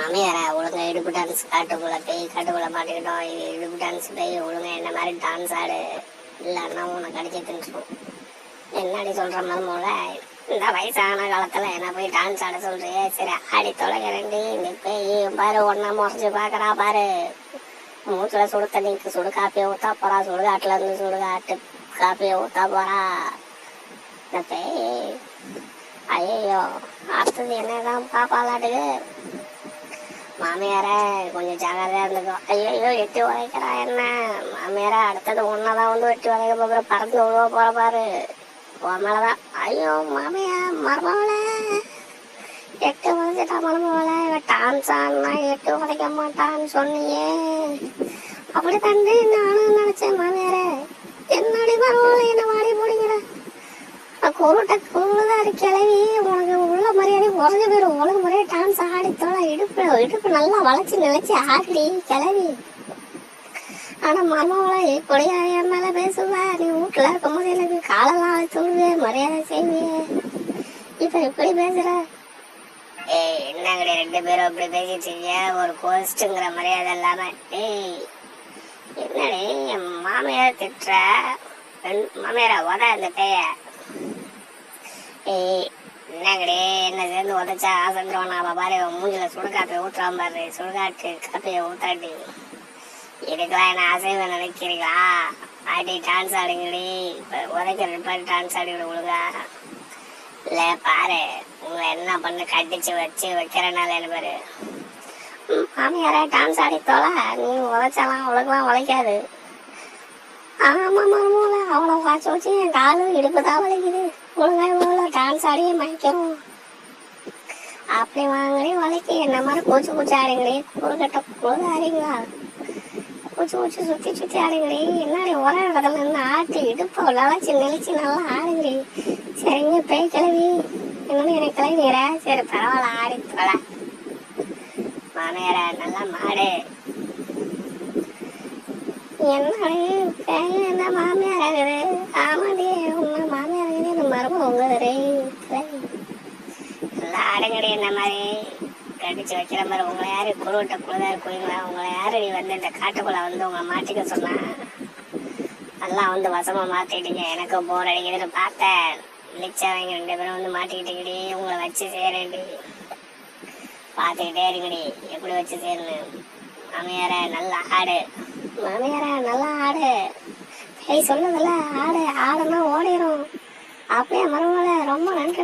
மாமியார ஒழுங்கா இடுப்பு டான்ஸ் காட்டுக்குள்ள மாட்டிக்கிட்டோம். இது இடுப்பு டான்ஸ் பேய் ஒழுங்கா என்ன மாதிரி டான்ஸ் ஆடு, இல்லைன்னா உன்னை கடிக்க திணிச்சிடும். என்னடி சொல்ற மருமோல, இந்த வயசான காலத்துல என்ன போய் டான்ஸ் ஆட சொல்றியே, சரி ஆடி தொலைகிறேன்டி. இந்த பேய் பாரு ஒன்னா முறைச்சு பாக்குறா பாரு. மூச்சுல சுடு தண்ணிக்கு சுடு காப்பியை ஊத்தா போறா, சுடுகாட்டுல இருந்து சுடுகாட்டு காப்பியை ஊத்தா போறா இந்த பேய். ஐயோ அடுத்தது என்னதான் பாப்பாலாட்டுக்கு. மாமியார கொஞ்சம் ஜாகிரதையா இருந்துக்கோ. ஐயோ எட்டி உதைக்கிறா என்ன மாமியார, அடுத்தது ஒன்னதான் வந்து வெட்டி உதைக்க போகிற, பறந்து விழுவ போற பாரு உன் மேலதான். ஐயோ மாமியா மருமவள எட்டு உதைச்சிட்டா மருமவள, இவ டான்ஸ் ஆனா எட்டு உதைக்க மாட்டான்னு சொன்னியே. அப்படி தண்டு நானும் நினைச்சேன். மாமியார என்னடி மருமவள என்ன வாடி போடுங்கிற குருட்ட குருதான் கிளவி, உனக்கு உள்ள மரியாதை உடஞ்சு போயிடும். உலக முறையா டான்ஸ் ஆடித்தோட இடுப்பு நல்லா வளைச்சு நினைச்சு ஆடி கிளவி. ஆனா மருமவளை இப்படியா என் மேல பேசுவ, நீ வீட்டுல இருக்கும் போது எனக்கு காலெல்லாம் அழைத்து விடுவே, மரியாதை செய்வியே, இப்ப இப்படி பேசுற. ஏய் என்னங்கடி ரெண்டு பேரும் இப்படி பேசிட்டீங்க, ஒரு கோஸ்டுங்கிற மரியாதை இல்லாம. ஏய் என்னடி என் மாமியார் திட்டுற, மாமியார உத இந்த பேய. ஏய் என்னங்கடி என்ன சேர்ந்து உதச்சா ஆசந்துருவானா பாரு, மூஞ்சில சுடுகாப்பையை ஊத்துறான் பாரு, சுடுகாட்டு காப்பையை ஊத்தாட்டி. இதுக்கெல்லாம் என்ன அசைவ நினைக்கிறீங்களா? ஆடி டான்ஸ் ஆடுங்கடி, இப்போ உதைக்கிற பாரு டான்ஸ் ஆடிக்கிட்டு ஒழுங்கா. இல்லை பாரு உங்களை என்ன பண்ணு கட்டிச்சு வச்சு வைக்கிறனால என்ன பாரு. மாமியார டான்ஸ் ஆடி தோல, நீ உதைச்சாலாம் உலகெல்லாம் உழைக்காது. ஆமா மருமோல அவ்வளோ வாட்சி வச்சு என் காலு இடுப்பு தான் வலிக்குது. ஒழுங்கா இவ்வளோ டான்ஸ் ஆடியே மயக்கிறோம். அப்படி வாங்கடி வலிக்கு என்ன மாதிரி கூச்சு ஆடுங்கடி, குறுக்கட்ட குழுது ஆடுங்களா, கூச்சு சுத்தி ஆடுங்கடி. என்னடி ஒரே இடத்துல இருந்து ஆட்டி இடுப்பை நினைச்சு நல்லா ஆடுங்கடி. சரிங்க பேய் கிளவி என்னன்னு எனக்கு கிளவிங்கிற, சரி பரவாயில்ல ஆடி தொல. மாமியார நல்லா மாடு. என்னடி பேய் என்ன மாமியார் ஆகுது? ஆமாடி உங்க மாமியார் ஆகுது, என்ன மருமக உங்கது நல்லா ஆடுங்கடி. என்ன மாதிரி கடிச்சு வைக்கிற மாதிரி உங்களை யாரு குருவிட்ட குழுதா இருக்குவீங்களா? உங்களை யாரு நீ வந்து இந்த காட்டுக்குள்ள வந்து உங்களை மாட்டிக்க சொன்னா? நல்லா வந்து வசமா மாத்திட்டீங்க. எனக்கும் போர் அடிக்குதுன்னு பார்த்தேன். இழிச்சவங்க ரெண்டு பேரும் வந்து மாட்டிக்கிட்டீங்கடி, உங்களை வச்சு சேரண்டி. பார்த்துக்கிட்டே இருங்கடி எப்படி வச்சு சேரணும். மாமியார நல்லா ஆடு, மாமியார நல்லா ஆடு. பேய் சொன்னதில்ல ஆடு, ஆடுனா ஓடிடும். அப்படியே மருமகளை ரொம்ப நன்றி.